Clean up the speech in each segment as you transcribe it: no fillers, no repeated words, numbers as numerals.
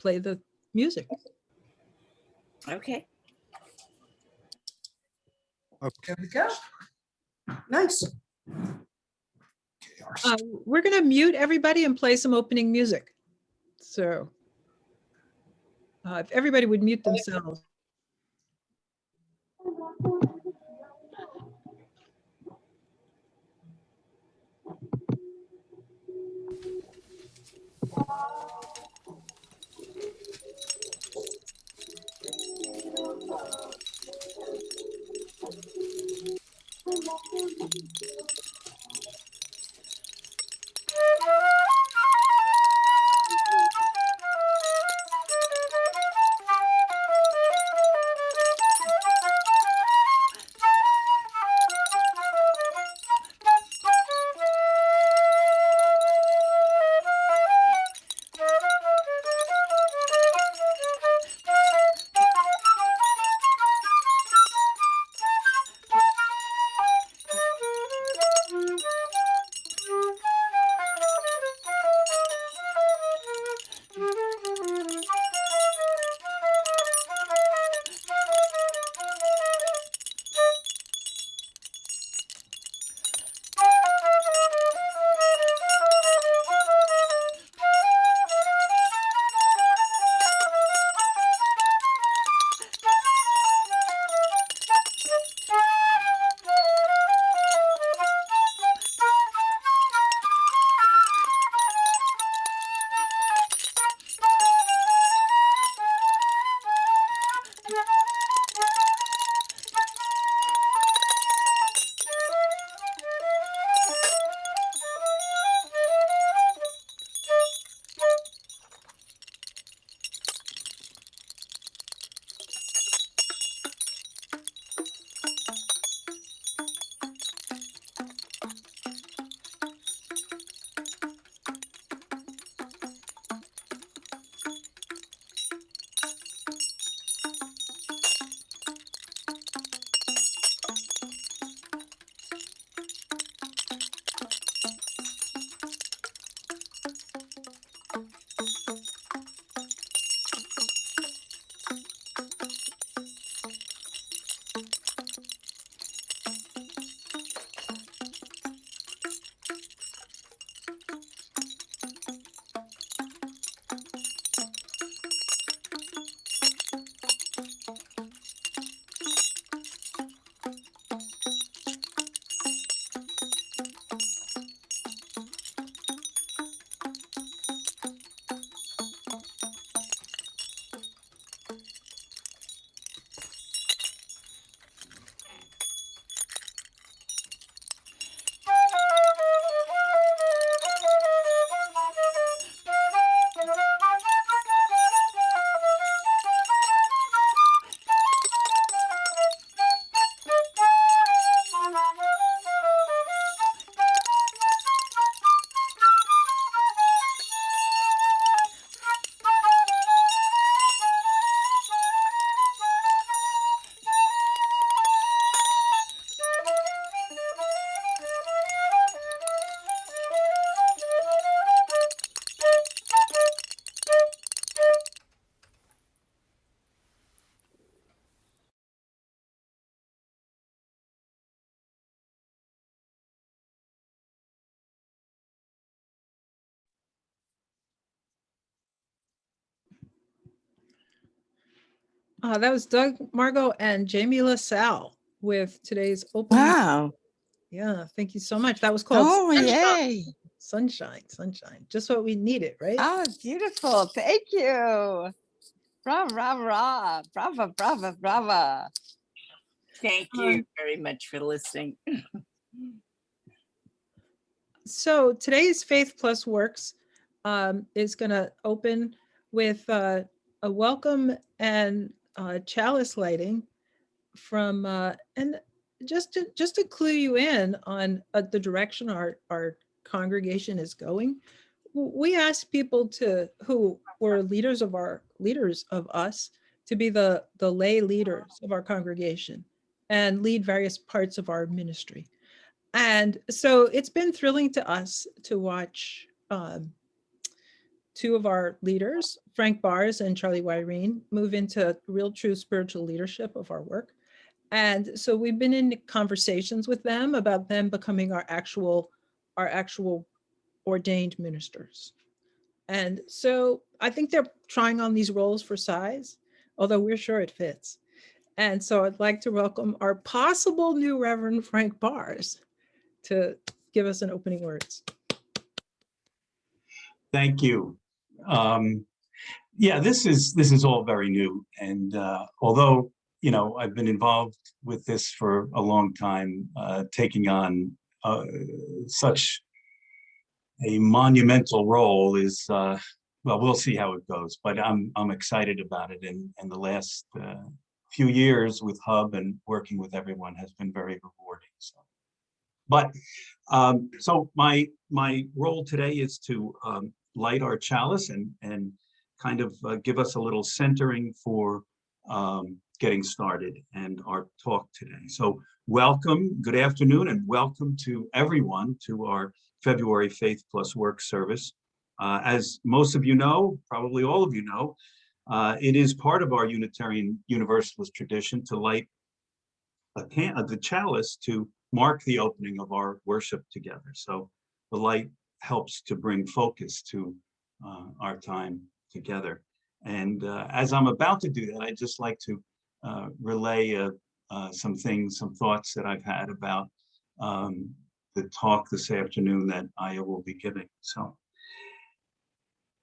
play the music. Okay. Okay. There we go. Nice. We're going to mute everybody and play some opening music. So if everybody would mute themselves. That was Doug, Margot, and Jamie LaSalle with today's opening. Wow. Yeah, thank you so much. That was called Oh, yay. Sunshine, Sunshine. Just what we needed, right? Oh, beautiful. Thank you. Brava, brava, brava, brava, brava. Thank you very much for listening. So today's Faith Plus Works is going to open with a welcome and chalice lighting from, and just to clue you in on the direction our congregation is going, we asked people who were leaders of us to be the lay leaders of our congregation and lead various parts of our ministry. And so it's been thrilling to us to watch two of our leaders, Frank Bars and Charlie Wyrene, move into real true spiritual leadership of our work. And so we've been in conversations with them about them becoming our actual ordained ministers. And so I think they're trying on these roles for size, although we're sure it fits. And so I'd like to welcome our possible new Reverend Frank Bars to give us an opening words. Thank you. Yeah, this is all very new, and although I've been involved with this for a long time, taking on such a monumental role is well, we'll see how it goes. But I'm excited about it, and the last few years with Hub and working with everyone has been very rewarding. So my role today is to light our chalice and kind of give us a little centering for getting started and our talk today. So welcome, good afternoon, and welcome to everyone to our February Faith Plus Work service. As most of you know, probably all of you know, it is part of our Unitarian Universalist tradition to light the chalice to mark the opening of our worship together. So the light helps to bring focus to our time together. And as I'm about to do that, I'd just like to relay some thoughts that I've had about the talk this afternoon that Aya will be giving. So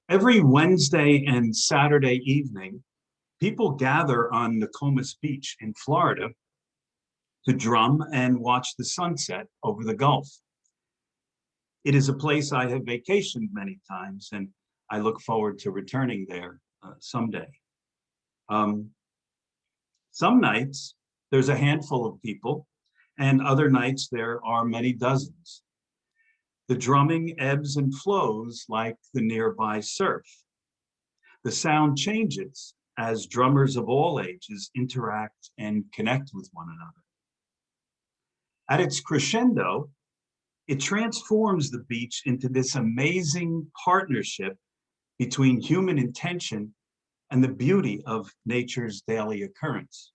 every Wednesday and Saturday evening, people gather on Nokomis Beach in Florida to drum and watch the sunset over the Gulf. It is a place I have vacationed many times, and I look forward to returning there someday. Some nights there's a handful of people, and other nights there are many dozens. The drumming ebbs and flows like the nearby surf. The sound changes as drummers of all ages interact and connect with one another. At its crescendo, it transforms the beach into this amazing partnership between human intention and the beauty of nature's daily occurrence.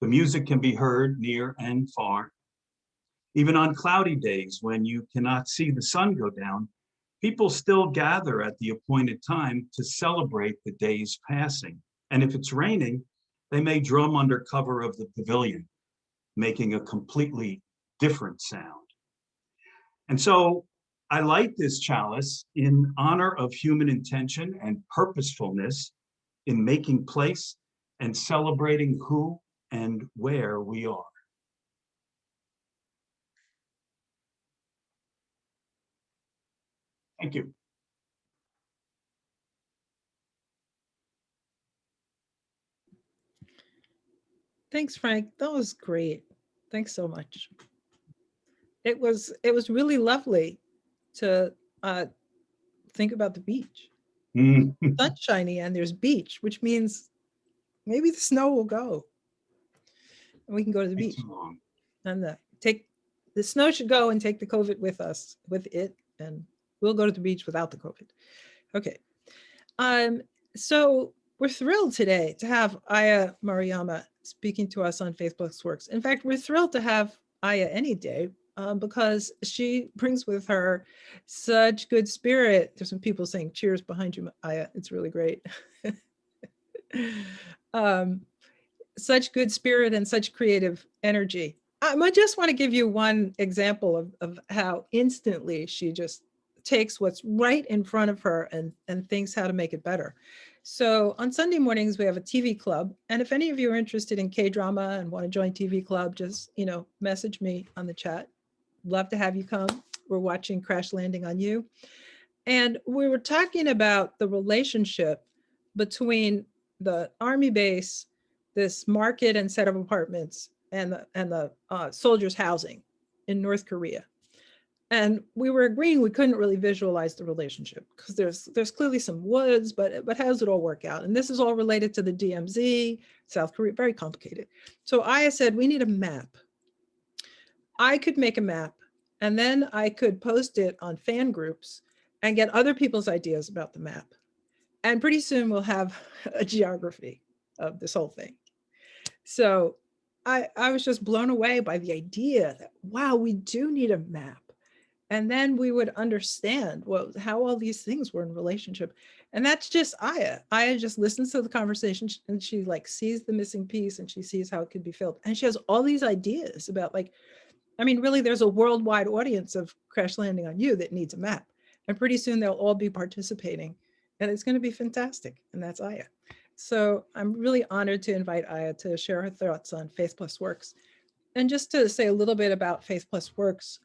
The music can be heard near and far. Even on cloudy days when you cannot see the sun go down, people still gather at the appointed time to celebrate the day's passing. And if it's raining, they may drum under cover of the pavilion, making a completely different sound. And so I light this chalice in honor of human intention and purposefulness in making place and celebrating who and where we are. Thank you. Thanks, Frank. That was great. Thanks so much. It was really lovely to think about the beach. Sun's shiny and there's beach, which means maybe the snow will go. And we can go to the beach. And the snow should go and take the COVID with us, with it, and we'll go to the beach without the COVID. Okay. So we're thrilled today to have Ayako Maruyama speaking to us on Faith Plus Works. In fact, we're thrilled to have Aya any day because she brings with her such good spirit. There's some people saying cheers behind you, Aya. It's really great. Such good spirit and such creative energy. I just want to give you one example of how instantly she just takes what's right in front of her and thinks how to make it better. So on Sunday mornings, we have a TV club. And if any of you are interested in K-drama and want to join TV club, just, message me on the chat. Love to have you come. We're watching Crash Landing on You. And we were talking about the relationship between the Army base, this market and set of apartments, and the soldiers' housing in North Korea. And we were agreeing we couldn't really visualize the relationship because there's clearly some woods, but how does it all work out? And this is all related to the DMZ, South Korea, very complicated. So Aya said, we need a map. I could make a map, and then I could post it on fan groups, and get other people's ideas about the map. And pretty soon we'll have a geography of this whole thing. So I was just blown away by the idea that, wow, we do need a map. And then we would understand how all these things were in relationship. And that's just Aya. Aya just listens to the conversation and she like sees the missing piece and she sees how it could be filled. And she has all these ideas about like, I mean, really, there's a worldwide audience of Crash Landing on You that needs a map. And pretty soon they'll all be participating and it's going to be fantastic. And that's Aya. So I'm really honored to invite Aya to share her thoughts on Faith Plus Works. And just to say a little bit about Faith Plus Works,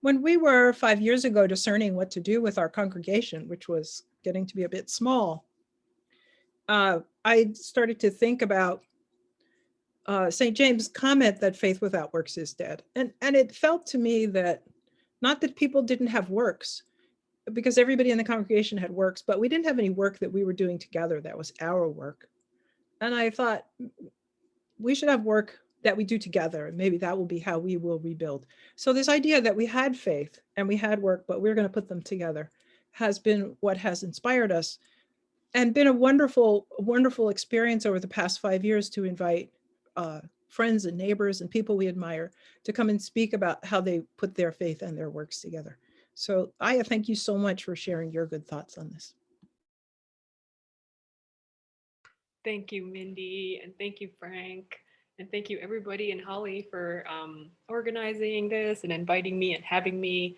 when we were 5 years ago discerning what to do with our congregation, which was getting to be a bit small, I started to think about St. James' comment that faith without works is dead. And it felt to me that not that people didn't have works, because everybody in the congregation had works, but we didn't have any work that we were doing together that was our work. And I thought we should have work that we do together, and maybe that will be how we will rebuild. So this idea that we had faith and we had work, but we're going to put them together, has been what has inspired us, and been a wonderful, wonderful experience over the past 5 years to invite friends and neighbors and people we admire to come and speak about how they put their faith and their works together. So Aya, thank you so much for sharing your good thoughts on this. Thank you, Mindy, and thank you, Frank, and thank you, everybody, and Holly for organizing this and inviting me and having me.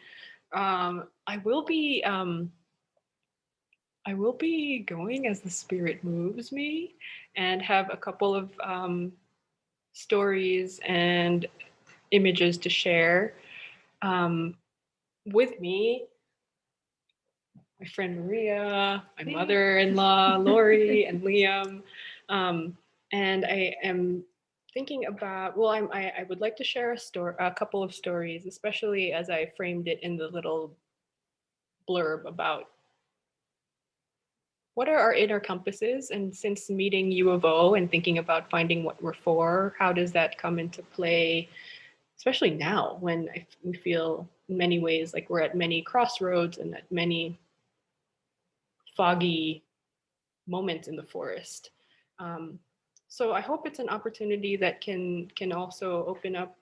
I will be going as the Spirit moves me, and have a couple of stories and images to share with me. My friend Maria, my mother-in-law, Lori, and Liam. And I am thinking about, well, I would like to share a couple of stories, especially as I framed it in the little blurb about what are our inner compasses. And since meeting U of O and thinking about finding what we're for, how does that come into play, especially now when we feel in many ways like we're at many crossroads and at many foggy moments in the forest. So I hope it's an opportunity that can also open up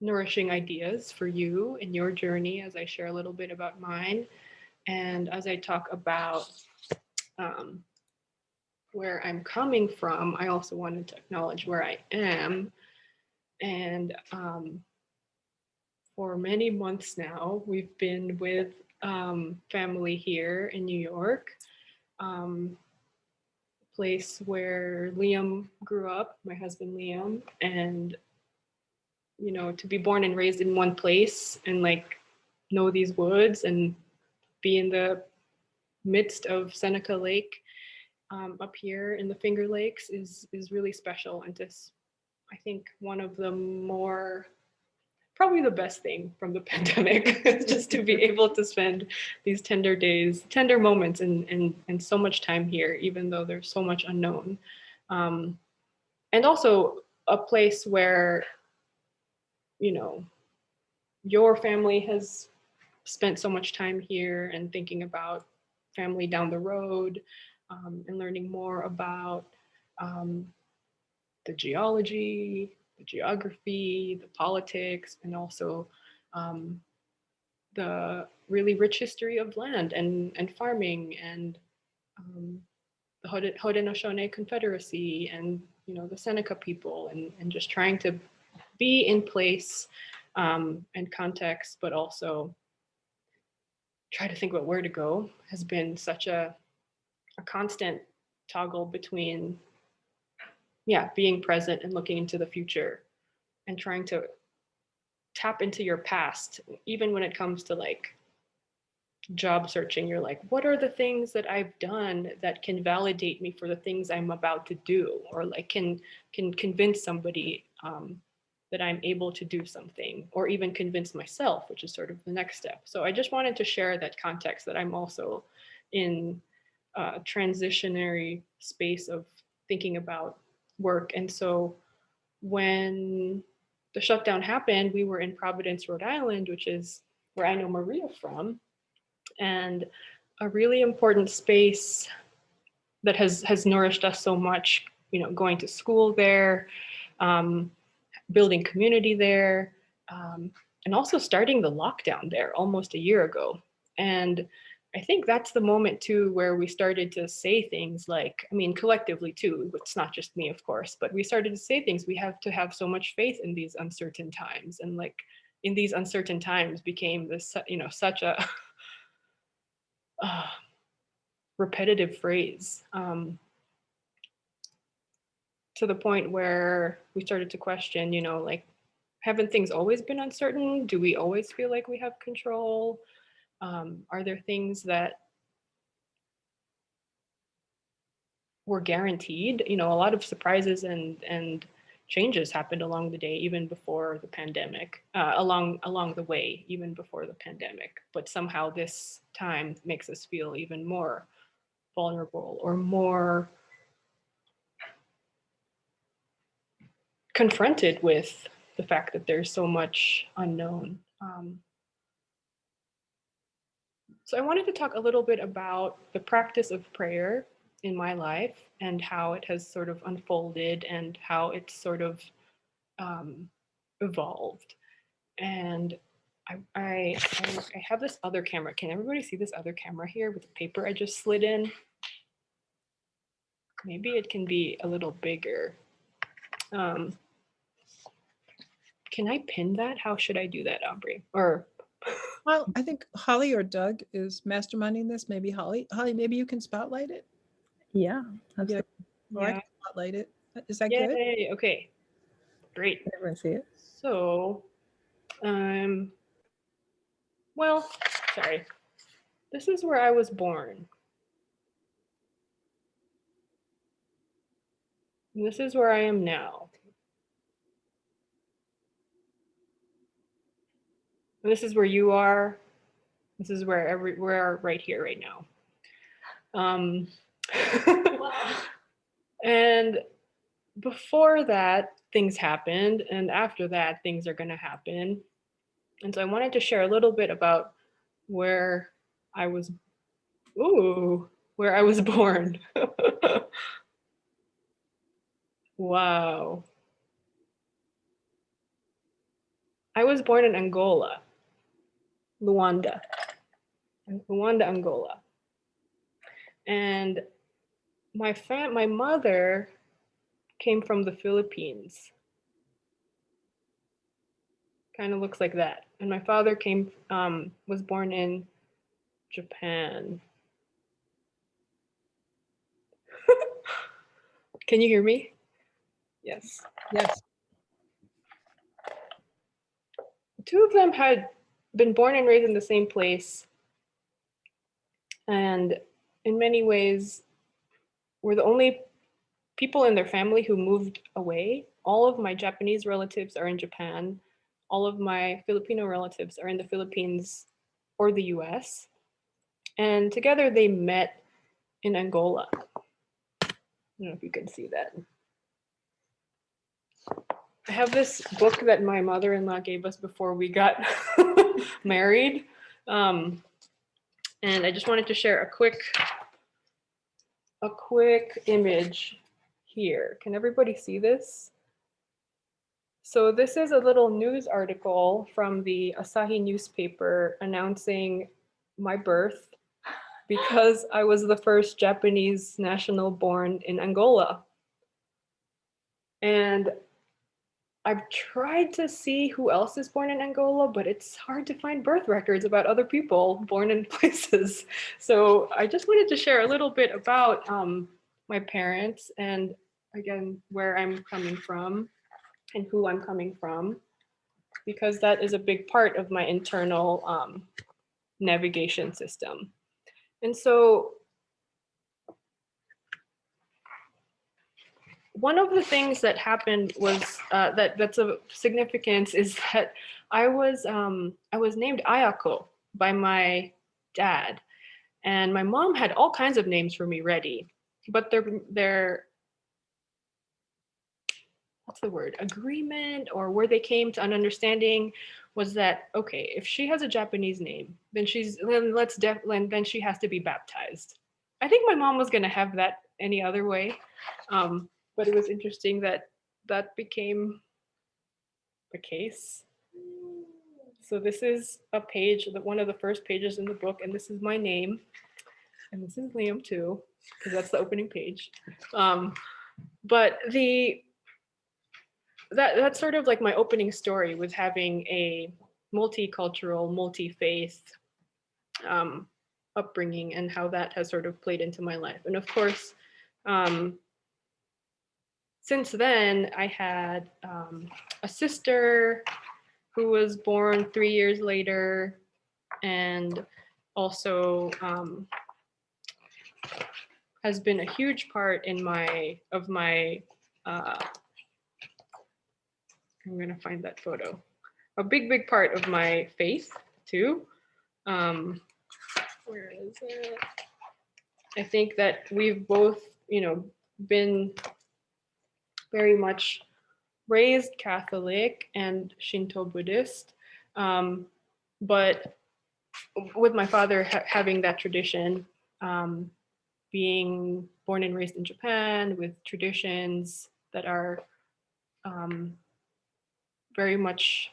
nourishing ideas for you in your journey as I share a little bit about mine. And as I talk about where I'm coming from, I also wanted to acknowledge where I am. And for many months now, we've been with family here in New York, place where Liam grew up, my husband Liam, and you know, to be born and raised in one place and like know these woods and be in the midst of Seneca Lake up here in the Finger Lakes is really special, and just I think one of the more, probably the best thing from the pandemic is just to be able to spend these tender days, tender moments, and so much time here, even though there's so much unknown. And also a place where, you know, your family has spent so much time here and thinking about family down the road, and learning more about the geology, the geography, the politics, and also the really rich history of land and farming, and the Haudenosaunee Confederacy, and you know, the Seneca people, and just trying to be in place and context, but also try to think about where to go, has been such a constant toggle between, yeah, being present and looking into the future and trying to tap into your past. Even when it comes to like job searching, you're like, what are the things that I've done that can validate me for the things I'm about to do, or like can convince somebody that I'm able to do something, or even convince myself, which is sort of the next step. So I just wanted to share that context, that I'm also in a transitionary space of thinking about work. And so when the shutdown happened, we were in Providence, Rhode Island, which is where I know Maria from, and a really important space that has nourished us so much, you know, going to school there, building community there, and also starting the lockdown there almost a year ago. And I think that's the moment too where we started to say things like, I mean, collectively too, it's not just me, of course, but we started to say things, we have to have so much faith in these uncertain times. And like in these uncertain times became this, you know, such a repetitive phrase, to the point where we started to question, you know, like, haven't things always been uncertain? Do we always feel like we have control? Are there things that were guaranteed? You know, a lot of surprises and changes happened along the day, even before the pandemic, along the way, even before the pandemic. But somehow this time makes us feel even more vulnerable or more confronted with the fact that there's so much unknown. So I wanted to talk a little bit about the practice of prayer in my life and how it has sort of unfolded and how it's sort of evolved. And I have this other camera. Can everybody see this other camera here with the paper I just slid in? Maybe it can be a little bigger. Can I pin that? How should I do that, Aubrey? Or Well, I think Holly or Doug is masterminding this. Maybe Holly. Holly, maybe you can spotlight it. Yeah, Maybe absolutely. Or I yeah. can spotlight it. Is that good? Yay. Okay. Great. Everyone see it? So, well, sorry. This is where I was born. And this is where I am now. And this is where you are. This is where we're right here, right now. Wow. And before that, things happened. And after that, things are going to happen. And so I wanted to share a little bit about where I was, where I was born. Wow. I was born in Angola, Luanda, Angola. And my mother came from the Philippines. Kind of looks like that. And my father was born in Japan. Can you hear me? Yes. Yes. The two of them had been born and raised in the same place, and in many ways were the only people in their family who moved away. All of my Japanese relatives are in Japan. All of my Filipino relatives are in the Philippines or the US. And together they met in Angola. I don't know if you can see that. I have this book that my mother-in-law gave us before we got married. And I just wanted to share a quick image here. Can everybody see this? So this is a little news article from the Asahi newspaper announcing my birth because I was the first Japanese national born in Angola. And I've tried to see who else is born in Angola, but it's hard to find birth records about other people born in places. So I just wanted to share a little bit about my parents and again, where I'm coming from and who I'm coming from, because that is a big part of my internal navigation system. And so one of the things that happened was that's of significance is that I was named Ayako by my dad, and my mom had all kinds of names for me ready, but their what's the word, agreement, or where they came to an understanding was that, okay, if she has a Japanese name, then then she has to be baptized. I think my mom was gonna have that any other way, but it was interesting that that became the case. So this is a page, one of the first pages in the book, and this is my name, and this is Liam too, because that's the opening page. But that's sort of like my opening story, was having a multicultural, multi-faith upbringing, and how that has sort of played into my life. And of course, since then, I had a sister who was born 3 years later, and also has been a huge part in my I'm gonna find that photo. A big part of my faith too. Where is it? I think that we've both, been very much raised Catholic and Shinto Buddhist, but with my father having that tradition, being born and raised in Japan with traditions that are very much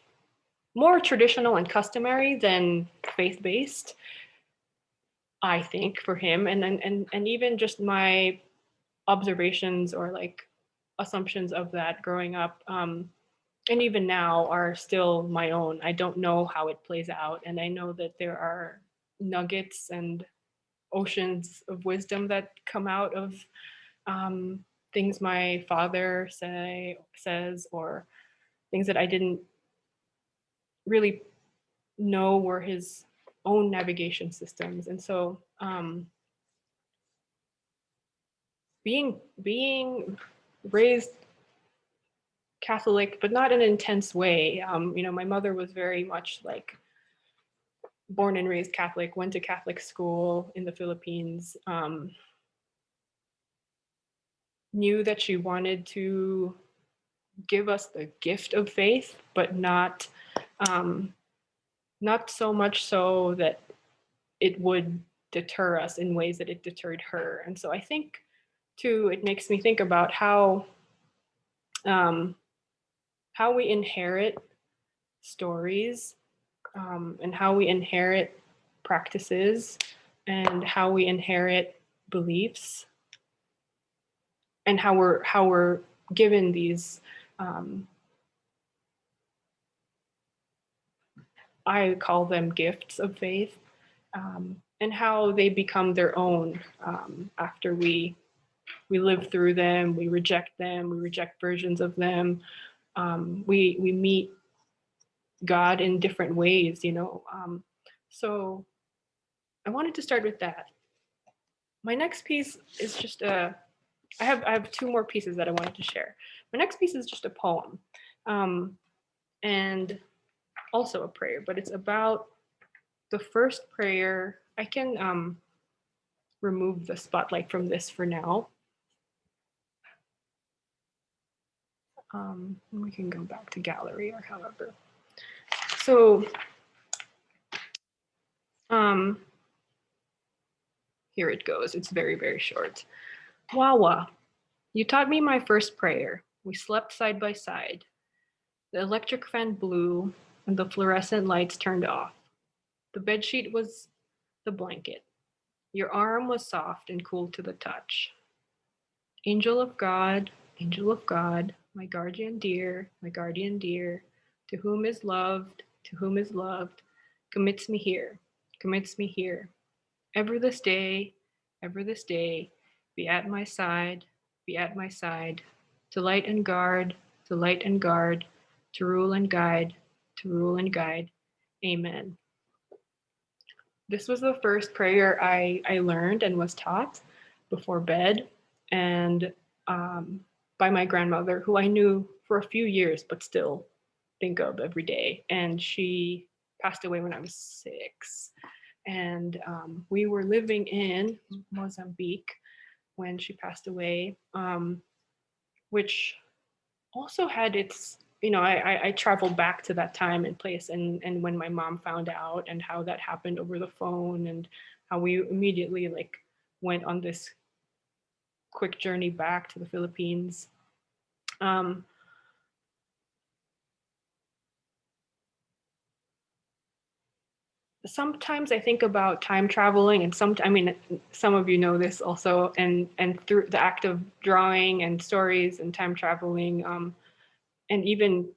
more traditional and customary than faith-based, I think, for him. And even just my observations or like assumptions of that growing up, and even now, are still my own. I don't know how it plays out, and I know that there are nuggets and oceans of wisdom that come out of things my father says, or things that I didn't really know were his own navigation systems. And so being raised Catholic, but not in an intense way. My mother was very much like born and raised Catholic, went to Catholic school in the Philippines, knew that she wanted to give us the gift of faith, but not so much so that it would deter us in ways that it deterred her. And so I think too, it makes me think about how we inherit stories, and how we inherit practices, and how we inherit beliefs, and how we're given these I call them gifts of faith, and how they become their own after we live through them, we reject versions of them, we meet God in different ways, so I wanted to start with that. My next piece is just I have two more pieces that I wanted to share. My next piece is just a poem, and also a prayer, but it's about the first prayer. I can remove the spotlight from this for now. We can go back to gallery or however. So here it goes. It's very, very short. Wawa, you taught me my first prayer. We slept side by side. The electric fan blew and the fluorescent lights turned off. The bedsheet was the blanket. Your arm was soft and cool to the touch. Angel of God, my guardian dear, to whom is loved, commits me here. Ever this day, be at my side, to light and guard, to rule and guide, Amen. This was the first prayer I learned and was taught before bed, and by my grandmother, who I knew for a few years, but still think of every day. And she passed away when I was 6. And we were living in Mozambique when she passed away, which also had its you know, I traveled back to that time and place, and when my mom found out, and how that happened over the phone, and how we immediately like went on this quick journey back to the Philippines. Sometimes I think about time traveling, and I mean, some of you know this also, and through the act of drawing and stories and time traveling, and even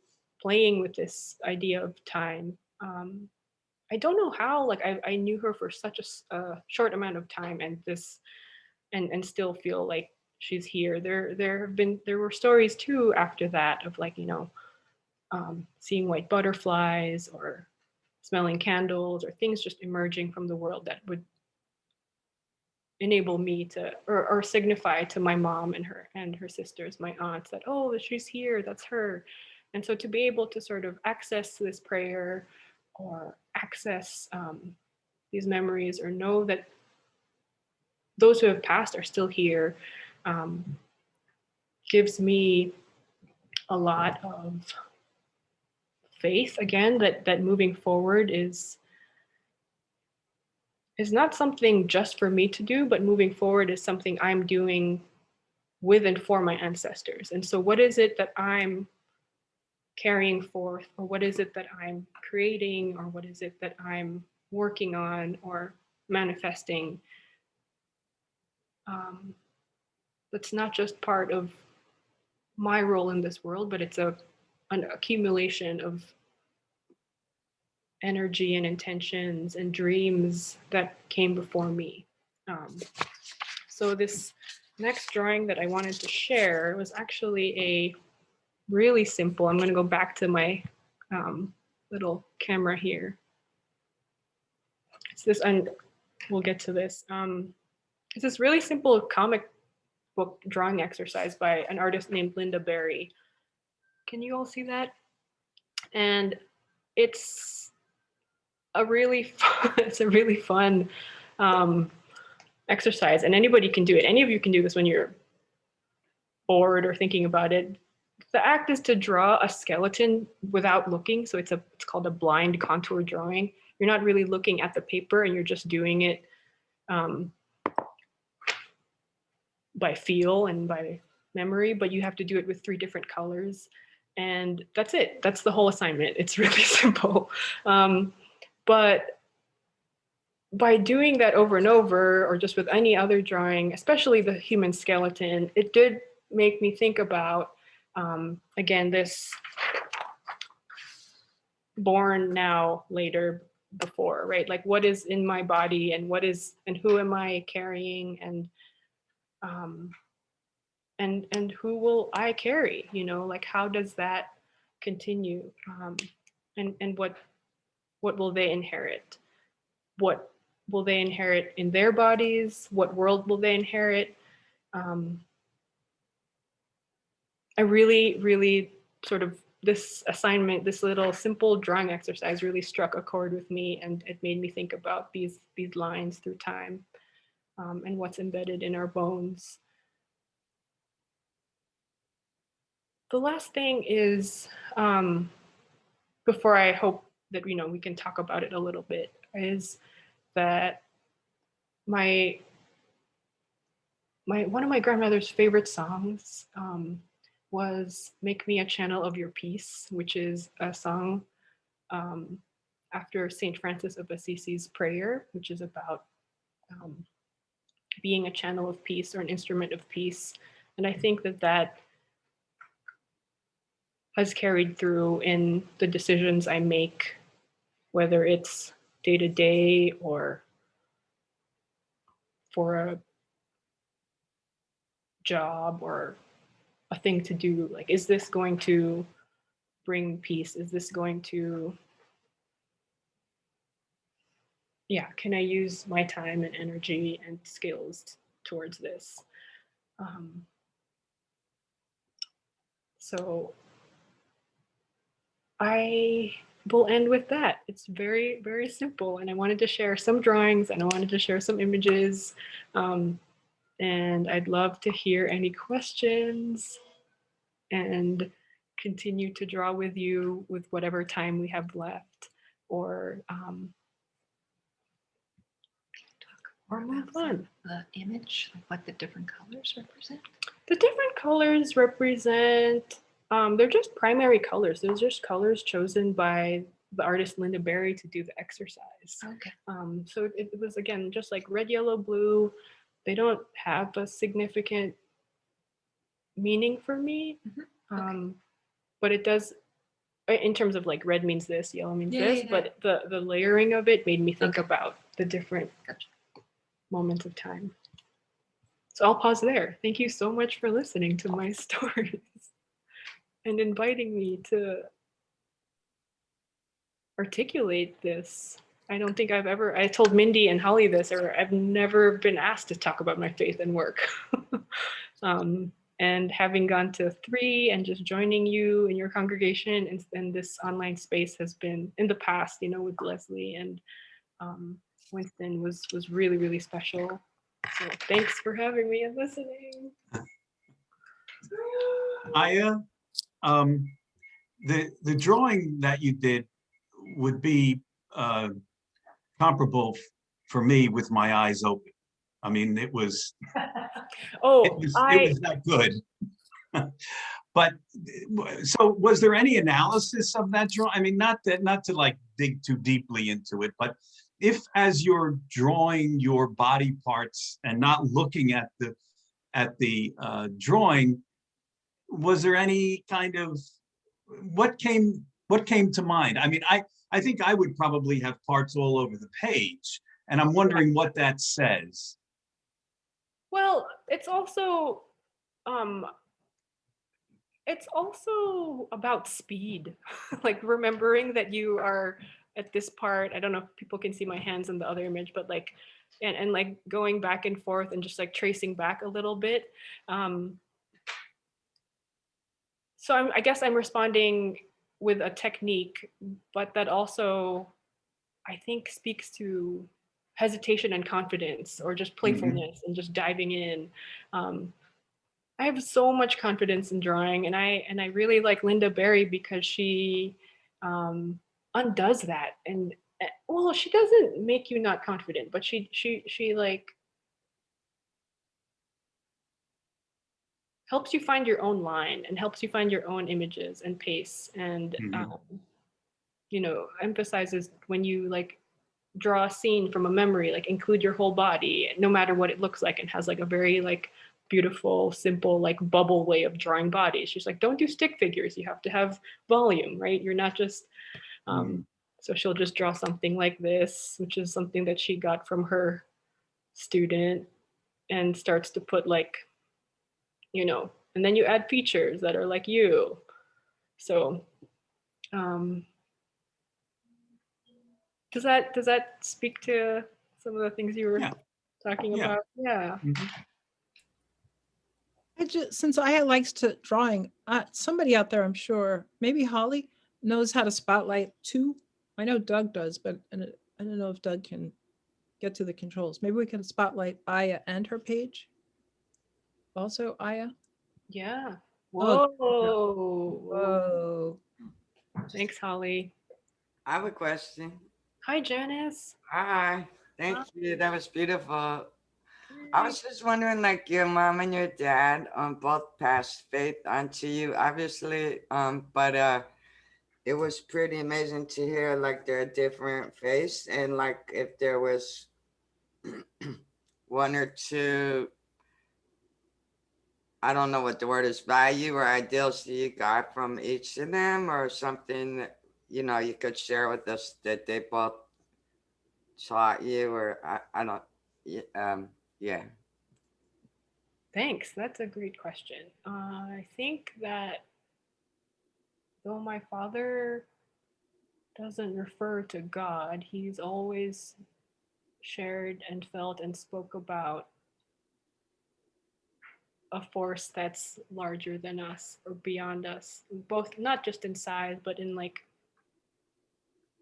playing with this idea of time. I don't know how, like I knew her for such a short amount of time, and still feel like she's here. There were stories too after that of, like, you know, seeing white butterflies, or smelling candles, or things just emerging from the world that would enable me to, or signify to my mom and her sisters, my aunts, that, oh, she's here, that's her. And so to be able to sort of access this prayer, or access these memories, or know that those who have passed are still here, gives me a lot of faith, again, that moving forward is not something just for me to do, but moving forward is something I'm doing with and for my ancestors. And so what is it that I'm carrying forth, or what is it that I'm creating, or what is it that I'm working on or manifesting, that's not just part of my role in this world, but it's an accumulation of energy and intentions and dreams that came before me. So this next drawing that I wanted to share was actually a really simple, I'm going to go back to my little camera here. It's this, and we'll get to this. It's this really simple comic book drawing exercise by an artist named Linda Berry. Can you all see that? And it's a really fun, it's a really fun exercise, and anybody can do it. Any of you can do this when you're bored or thinking about it. The act is to draw a skeleton without looking. So it's called a blind contour drawing. You're not really looking at the paper, and you're just doing it by feel and by memory, but you have to do it with 3 different colors. And that's it. That's the whole assignment. It's really simple. But by doing that over and over, or just with any other drawing, especially the human skeleton, it did make me think about, again, this born now, later, before, right? Like, what is in my body, and who am I carrying, and who will I carry, you know, like, how does that continue? And what will they inherit? What will they inherit in their bodies? What world will they inherit? I really sort of, this assignment, this little simple drawing exercise really struck a chord with me, and it made me think about these lines through time, and what's embedded in our bones. The last thing is, before I hope that, you know, we can talk about it a little bit, is that one of my grandmother's favorite songs was "Make Me a Channel of Your Peace," which is a song after Saint Francis of Assisi's prayer, which is about being a channel of peace, or an instrument of peace. And I think that has carried through in the decisions I make, whether it's day to day, or for a job, or a thing to do. Like, is this going to bring peace? Is this going to, can I use my time and energy and skills towards this? So I will end with that. It's very, very simple. And I wanted to share some drawings, and I wanted to share some images. And I'd love to hear any questions. And continue to draw with you with whatever time we have left, or move on. The image, like what the different colors represent. The different colors represent, they're just primary colors. They're just colors chosen by the artist Linda Berry to do the exercise. Okay. So it was, again, just like red, yellow, blue. They don't have a significant meaning for me. But it does, in terms of like red means this, yellow means this, but the layering of it made me think about the different moments of time. So I'll pause there. Thank you so much for listening to my stories and inviting me to articulate this. I don't think I told Mindy and Holly this, or I've never been asked to talk about my faith and work. And having gone to 3 and just joining you in your congregation and this online space has been, in the past, you know, with Leslie and Winston was really, really special. So thanks for having me and listening. Aya, the drawing that you did would be comparable for me with my eyes open. I mean, it was that good. But so was there any analysis of that drawing? I mean, not to like dig too deeply into it, but if as you're drawing your body parts and not looking at the drawing, was there any kind of, what came to mind? I mean, I think I would probably have parts all over the page, and I'm wondering what that says. Well, it's also about speed, like remembering that you are at this part. I don't know if people can see my hands in the other image, but like, and like going back and forth and just like tracing back a little bit. So I guess I'm responding with a technique, but that also, I think, speaks to hesitation and confidence, or just playfulness and just diving in. I have so much confidence in drawing, and I really like Linda Berry because she undoes that. And well, she doesn't make you not confident, but she like helps you find your own line and helps you find your own images and pace, and you know, emphasizes when you like draw a scene from a memory, like include your whole body, no matter what it looks like, and has like a very like beautiful, simple, like bubble way of drawing bodies. She's like, don't do stick figures. You have to have volume, right? You're not just, so she'll just draw something like this, which is something that she got from her student, and starts to put like, you know, and then you add features that are like you. So, does that speak to some of the things you were talking about? Yeah. Since Aya likes to drawing, somebody out there, I'm sure, maybe Holly, knows how to spotlight too. I know Doug does, but I don't know if Doug can get to the controls. Maybe we can spotlight Aya and her page. Also, Aya. Yeah. Whoa. Whoa. Thanks, Holly. I have a question. Hi, Janice. Hi. Thank you. That was beautiful. I was just wondering, like, your mom and your dad both passed faith onto you, obviously, but it was pretty amazing to hear like their different faiths, and like if there was one or two, I don't know what the word is, value or ideals that you got from each of them, or something that, you know, you could share with us that they both taught you, or I don't, yeah. Thanks. That's a great question. I think that though my father doesn't refer to God, he's always shared and felt and spoke about a force that's larger than us or beyond us, both not just in size, but in like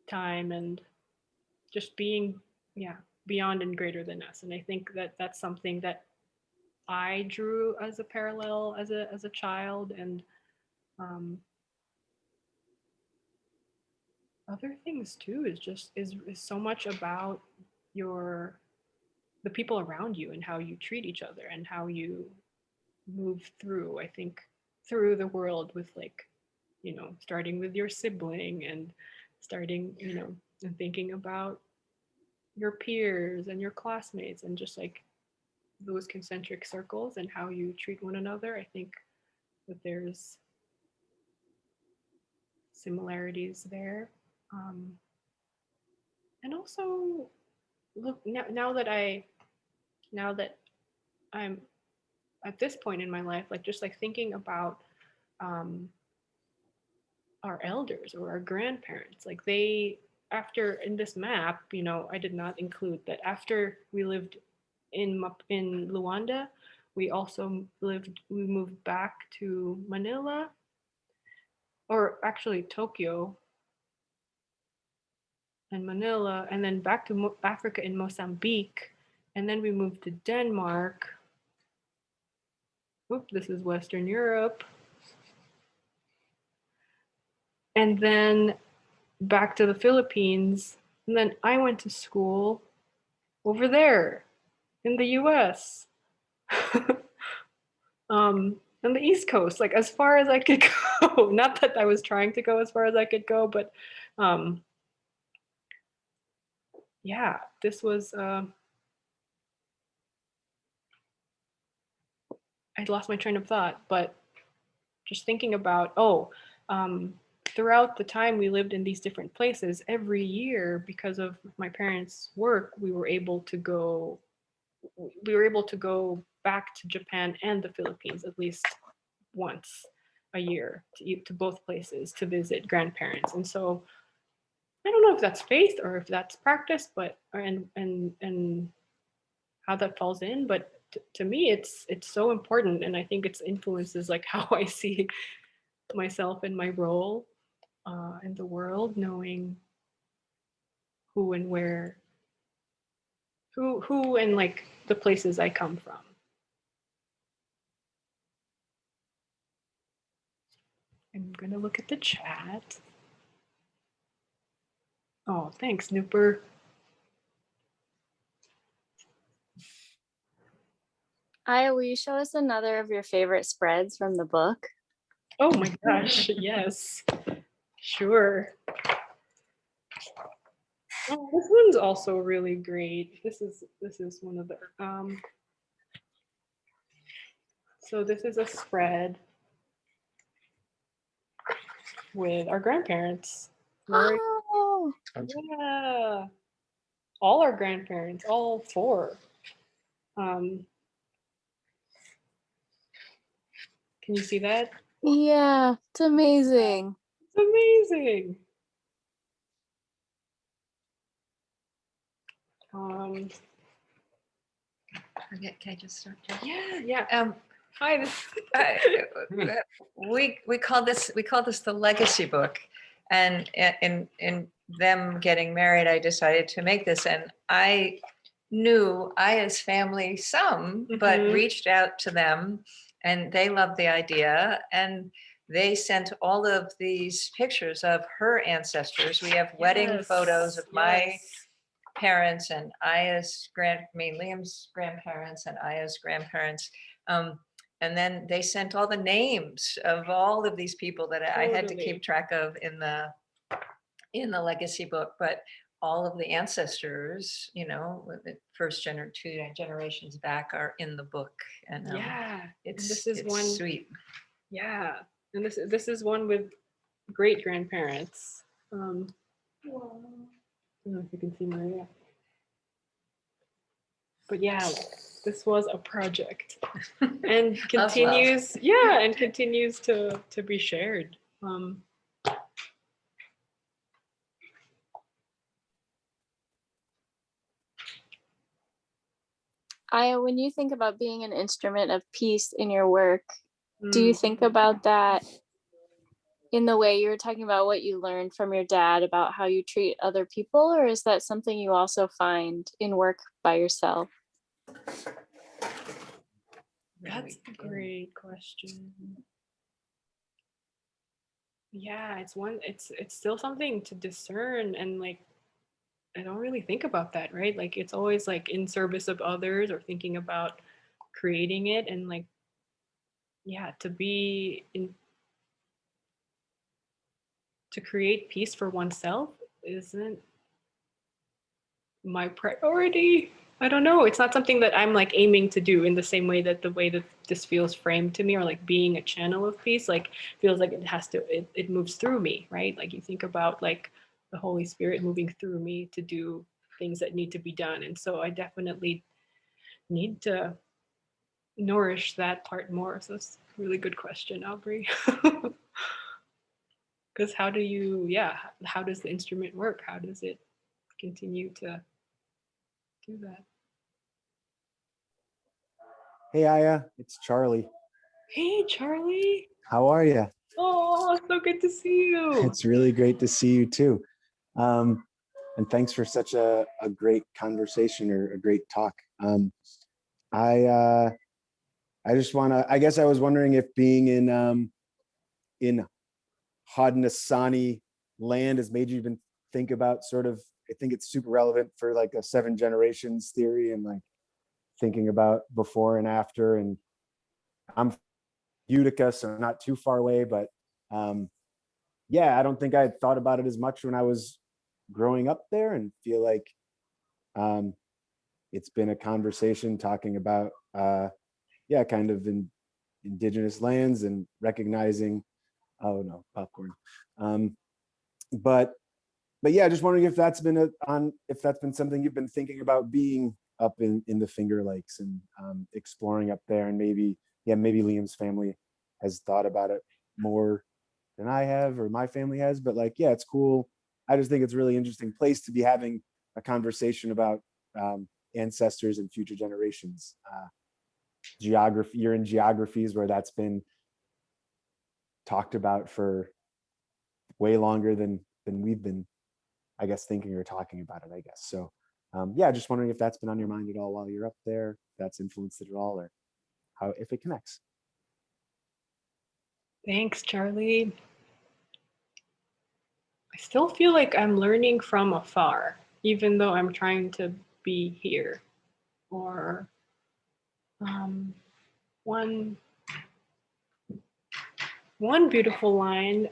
time and just being, beyond and greater than us. And I think that that's something that I drew as a parallel as a child, and other things too is so much about the people around you and how you treat each other and how you move through, I think, through the world with, like, you know, starting with your sibling and starting, you know, and thinking about your peers and your classmates and just like those concentric circles and how you treat one another. I think that there's similarities there. And also, look, now that I'm at this point in my life, like just like thinking about our elders or our grandparents, like they, after in this map, you know, I did not include that after we lived in Luanda, we moved back to Manila, or actually Tokyo and Manila, and then back to Africa in Mozambique, and then we moved to Denmark. Oop, this is Western Europe. And then back to the Philippines, and then I went to school over there in the US. On the East Coast, like as far as I could go. Not that I was trying to go as far as I could go, but yeah, this was, I'd lost my train of thought, but just thinking about, throughout the time we lived in these different places, every year, because of my parents' work, we were able to go back to Japan and the Philippines at least once a year to both places to visit grandparents. And so I don't know if that's faith or if that's practice, but and how that falls in, but to me it's so important, and I think it's influences like how I see myself and my role in the world, knowing who and where, who and like the places I come from. I'm gonna look at the chat. Oh, thanks, Nooper. Aya, will you show us another of your favorite spreads from the book? Oh my gosh, yes, sure. Oh, this one's also really great. This is one of the so this is a spread with our grandparents. Oh, Yeah, all our grandparents, all four. Can you see that? yeah, it's amazing. It's amazing. Can I just start? Yeah. Hi. We call this the legacy book, and in them getting married, I decided to make this, and I knew Aya's family some, but reached out to them, and they loved the idea, and they sent all of these pictures of her ancestors. We have wedding photos of my parents and Liam's grandparents and Aya's grandparents. And then they sent all the names of all of these people that I had to keep track of in the legacy book, but all of the ancestors, you know, the first two generations back are in the book. And it's one sweet. Yeah, and this is one with great grandparents. I don't know if you can see Maria. But yeah, this was a project and continues, and continues to be shared. Aya, when you think about being an instrument of peace in your work, do you think about that in the way you were talking about what you learned from your dad about how you treat other people, or is that something you also find in work by yourself? That's a great question. yeah, it's still something to discern, and like I don't really think about that, right? Like it's always like in service of others or thinking about creating it, and like yeah, to create peace for oneself isn't my priority. I don't know. It's not something that I'm like aiming to do in the same way that the way that this feels framed to me, or like being a channel of peace, like feels like it moves through me, right? Like you think about like the Holy Spirit moving through me to do things that need to be done. And so I definitely need to nourish that part more. So it's a really good question, Aubrey. Because how does the instrument work? How does it continue to do that? Hey, Aya, it's Charlie. Hey, Charlie. How are you? Oh, so good to see you. It's really great to see you too. And thanks for such a great conversation or a great talk. I just want to, I guess I was wondering if being in Haudenosaunee land has made you even think about sort of, I think it's super relevant for like a 7 generations theory and like thinking about before and after. And I'm Utica, so not too far away, but yeah, I don't think I had thought about it as much when I was growing up there, and feel like it's been a conversation talking about yeah, kind of in indigenous lands and recognizing, oh no, popcorn. But yeah, just wondering if that's been if that's been something you've been thinking about, being up in the Finger Lakes and exploring up there, and maybe Liam's family has thought about it more than I have or my family has. But like, yeah, it's cool. I just think it's a really interesting place to be having a conversation about ancestors and future generations. Geography, you're in geographies where that's been talked about for way longer than we've been, I guess, thinking or talking about it, I guess. So yeah, just wondering if that's been on your mind at all while you're up there, if that's influenced it at all, or how, if it connects. Thanks, Charlie. I still feel like I'm learning from afar, even though I'm trying to be here. Or one beautiful line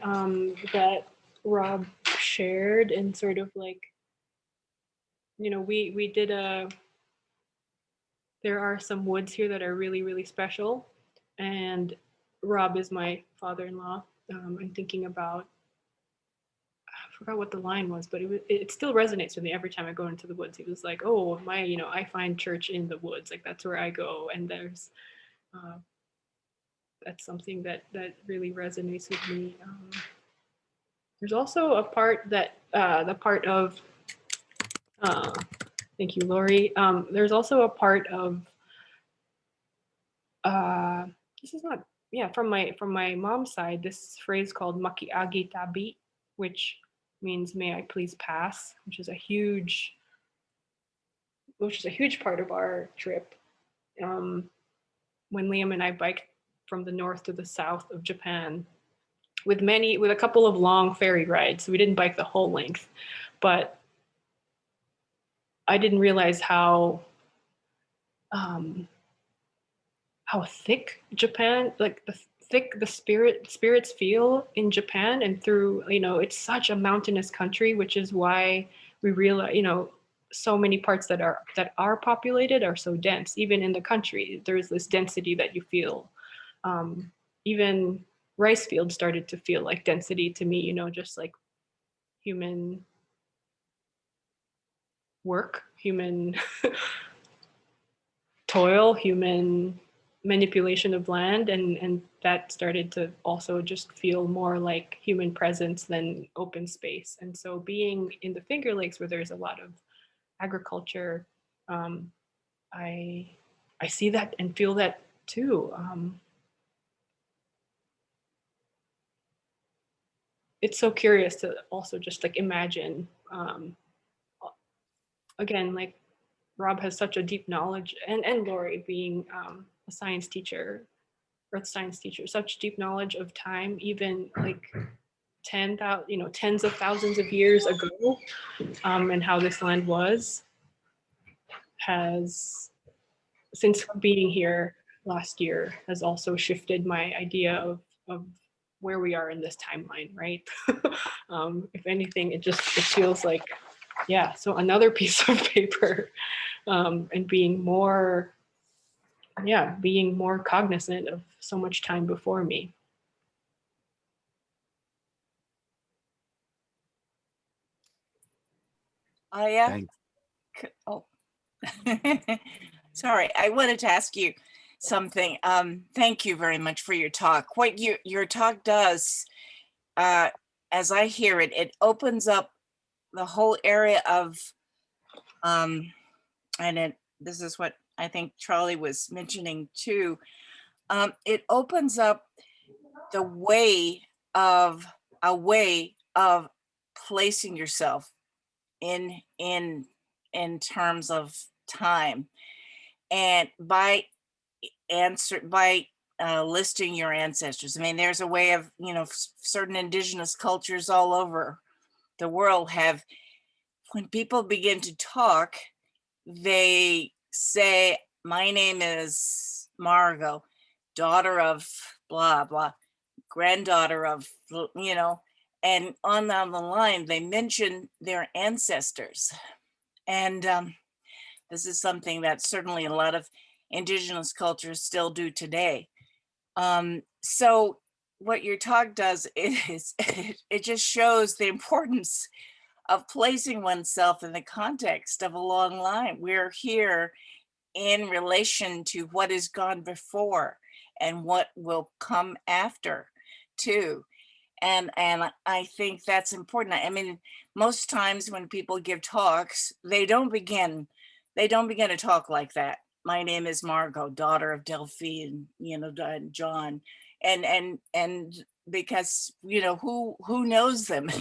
that Rob shared, and sort of like, you know, we did there are some woods here that are really, really special. And Rob is my father-in-law. I'm thinking about, I forgot what the line was, but it still resonates with me every time I go into the woods. He was like, oh, I find church in the woods. Like that's where I go. And that's something that really resonates with me. There's also a part that, the part of, thank you, Lori. There's also a part of, this is not, yeah, from my mom's side, this phrase called makiagi tabi, which means may I please pass, which is a huge part of our trip. When Liam and I biked from the north to the south of Japan, with a couple of long ferry rides. So we didn't bike the whole length, but I didn't realize how thick Japan, like the spirits feel in Japan, and through, it's such a mountainous country, which is why we realize, so many parts that are populated are so dense. Even in the country, there's this density that you feel. Even rice fields started to feel like density to me, just like human work, human toil, human manipulation of land, and that started to also just feel more like human presence than open space. And so being in the Finger Lakes, where there's a lot of agriculture, I see that and feel that too. It's so curious to also just like imagine, again, like Rob has such a deep knowledge, and Lori being a science teacher, earth science teacher, such deep knowledge of time, even like tens of thousands of years ago, and how this land was, has, since being here last year, has also shifted my idea of where we are in this timeline, right? If anything, it feels like, yeah, so another piece of paper, and being more cognizant of so much time before me. Yeah. Thanks. Oh, sorry. I wanted to ask you something. Thank you very much for your talk. What your talk does, as I hear it, it opens up the whole area of, this is what I think Charlie was mentioning too. It opens up the way of placing yourself in terms of time, and by listing your ancestors. I mean, there's a way of, certain indigenous cultures all over the world have, when people begin to talk, they say, my name is Margot, daughter of blah blah, granddaughter of, and on down the line they mention their ancestors. And this is something that certainly a lot of indigenous cultures still do today. So what your talk does is it just shows the importance of placing oneself in the context of a long line. We're here in relation to what has gone before and what will come after too. And I think that's important. I mean, most times when people give talks, they don't begin to talk like that. My name is Margot, daughter of Delphine, John, and because who knows them.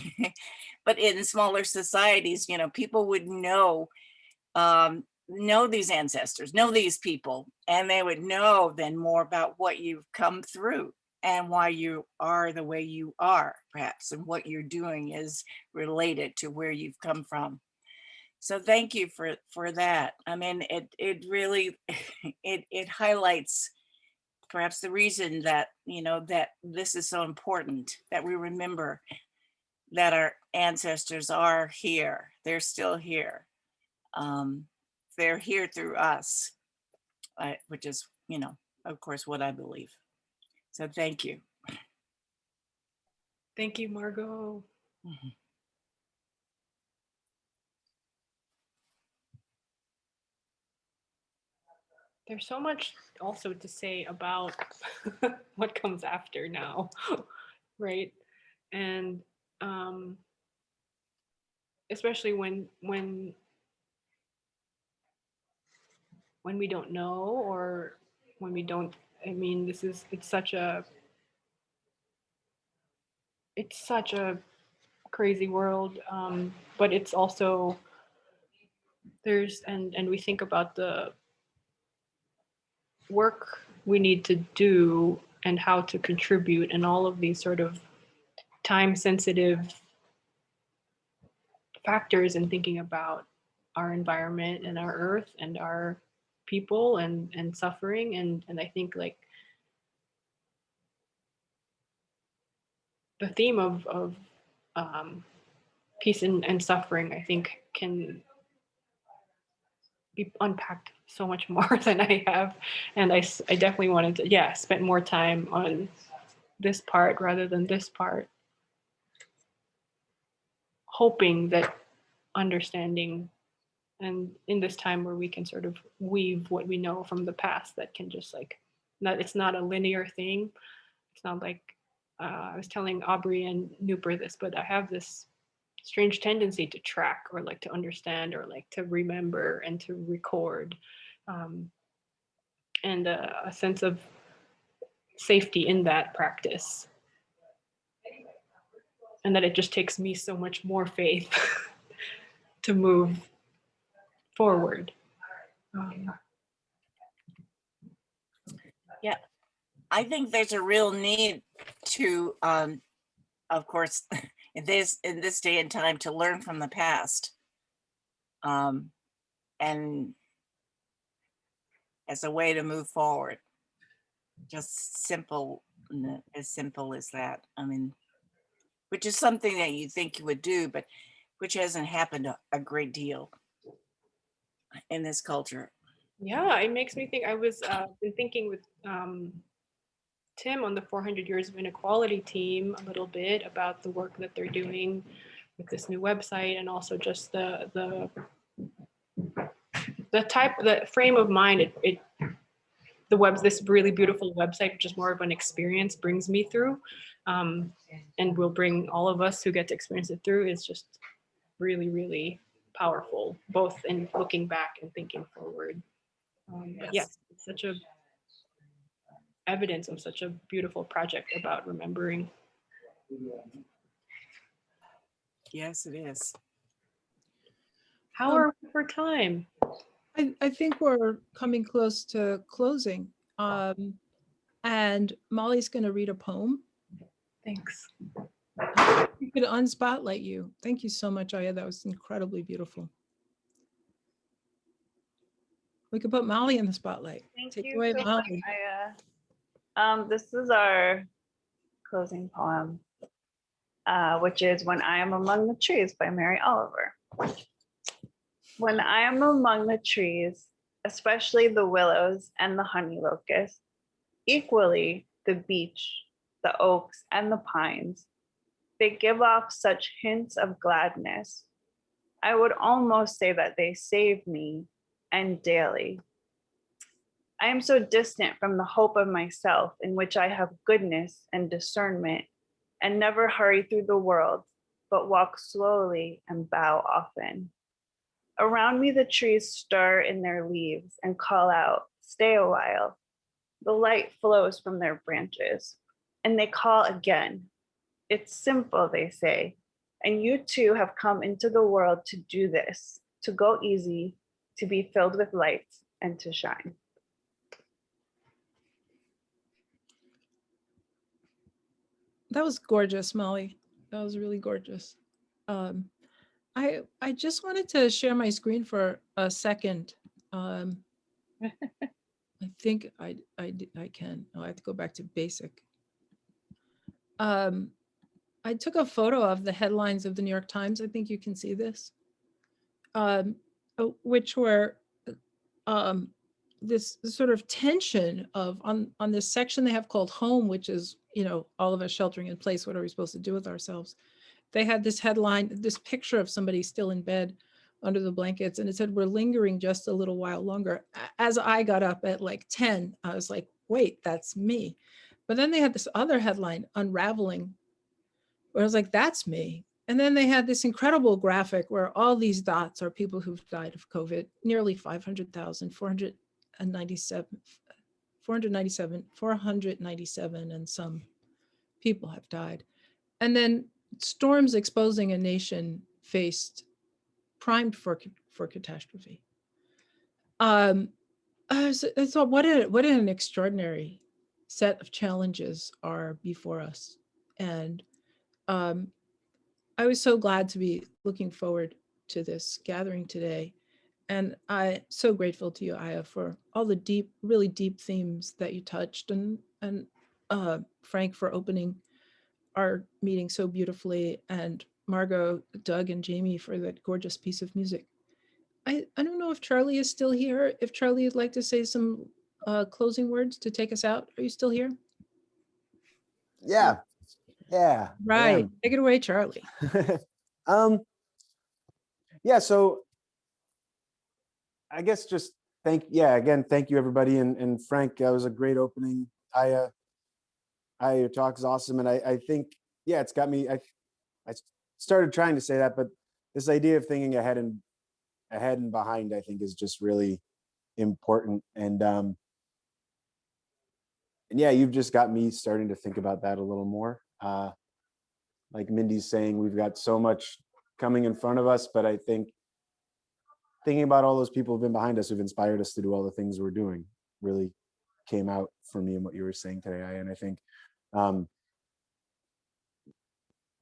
But in smaller societies, people would know these ancestors, know these people, and they would know then more about what you've come through and why you are the way you are, perhaps, and what you're doing is related to where you've come from. So thank you for that. I mean, it really it highlights perhaps the reason that that this is so important, that we remember that our ancestors are here. They're still here. They're here through us, which is, of course, what I believe. So thank you. Thank you, Margot. Mhm. There's so much also to say about what comes after now, right? And especially when we don't know, or when we don't, I mean, it's such a crazy world, but it's also, and we think about the work we need to do and how to contribute, and all of these sort of time sensitive factors in thinking about our environment and our earth and our people and suffering, and I think like the theme of peace and suffering, I think, can be unpacked so much more than I have, and I definitely wanted to spend more time on this part rather than this part, hoping that understanding, and in this time where we can sort of weave what we know from the past, that can just like, it's not a linear thing. It's not like, I was telling Aubrey and Nooper this, but I have this strange tendency to track, or like to understand, or like to remember and to record, and a sense of safety in that practice, and that it just takes me so much more faith to move forward. Yeah, I think there's a real need to of course, in this day and time, to learn from the past, and as a way to move forward. Just simple, as simple as that. I mean, which is something that you think you would do, but which hasn't happened a great deal in this culture. Yeah, it makes me think. I was been thinking with Tim on the 400 Years of Inequality team a little bit about the work that they're doing with this new website, and also just the frame of mind this really beautiful website, which is more of an experience, brings me through, and will bring all of us who get to experience it through, is just really, really powerful, both in looking back and thinking forward. But yes, it's such a evidence of such a beautiful project about remembering. Yes, it is. How are we for time? I think we're coming close to closing. And Molly's going to read a poem. Thanks. We could unspotlight you. Thank you so much, Aya. That was incredibly beautiful. We could put Molly in the spotlight. Thank you away, so Molly. much, Aya. This is our closing poem, which is When I Am Among the Trees by Mary Oliver. When I am among the trees, especially the willows and the honey locust, equally the beech, the oaks, and the pines, they give off such hints of gladness. I would almost say that they save me, and daily. I am so distant from the hope of myself, in which I have goodness and discernment, and never hurry through the world, but walk slowly and bow often. Around me, the trees stir in their leaves and call out, "Stay a while." The light flows from their branches, and they call again. It's simple, they say, and you too have come into the world to do this, to go easy, to be filled with light, and to shine. That was gorgeous, Molly. That was really gorgeous. I just wanted to share my screen for a second. I think I can. Oh, I have to go back to basic. I took a photo of the headlines of the New York Times. I think you can see this, which were this sort of tension of on this section they have called home, which is, all of us sheltering in place. What are we supposed to do with ourselves? They had this headline, this picture of somebody still in bed under the blankets, and it said, "We're lingering just a little while longer." As I got up at like 10, I was like, wait, that's me. But then they had this other headline, "Unraveling," where I was like, that's me. And then they had this incredible graphic where all these dots are people who've died of COVID, nearly 500,000, 497, and some people have died. And then storms exposing a nation primed for catastrophe. So what an extraordinary set of challenges are before us. And I was so glad to be looking forward to this gathering today. And I'm so grateful to you, Aya, for all the really deep themes that you touched, and Frank for opening our meeting so beautifully, and Margot, Doug, and Jamie for that gorgeous piece of music. I don't know if Charlie is still here. If Charlie would like to say some closing words to take us out. Are you still here? Yeah. Right. Take it away, Charlie. Yeah, so I guess just thank you everybody, and Frank, that was a great opening. Your talk is awesome, and I think, yeah, it's got me. I started trying to say that, but this idea of thinking ahead and behind, I think, is just really important. And yeah, you've just got me starting to think about that a little more. Like Mindy's saying, we've got so much coming in front of us, but I think thinking about all those people who've been behind us, who've inspired us to do all the things we're doing, really came out for me in what you were saying today. And I think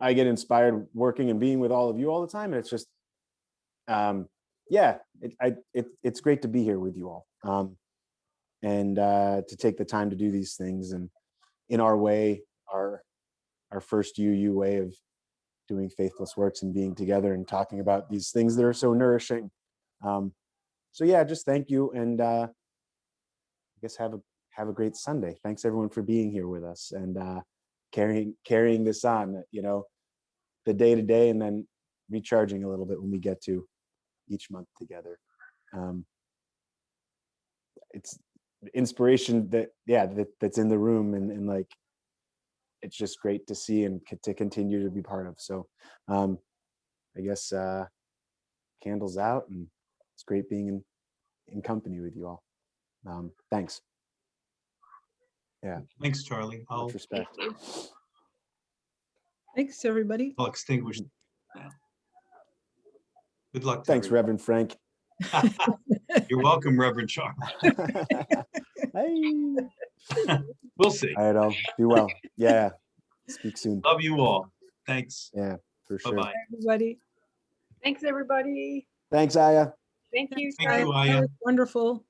I get inspired working and being with all of you all the time, and it's just, yeah, it's great to be here with you all, and to take the time to do these things, and in our way, our first UU way of doing Faithless Works and being together and talking about these things that are so nourishing. So yeah, just thank you, and I guess have a great Sunday. Thanks everyone for being here with us and carrying this on, you know, the day to day, and then recharging a little bit when we get to each month together. It's inspiration that's in the room, and like, it's just great to see and to continue to be part of. So I guess candles out, and it's great being in company with you all. Thanks. Yeah. Thanks, Charlie. Much respect. Thanks, everybody. I'll extinguish now. Good luck. Thanks, Reverend Frank. You're welcome, Reverend Charlie. Hey. We'll see. All right, I'll be well. Yeah. Speak soon. Love you all. Thanks. Yeah, for sure. Bye-bye. Everybody. Thanks, everybody. Thanks, Aya. Thank you. Thank you, Aya. That was wonderful.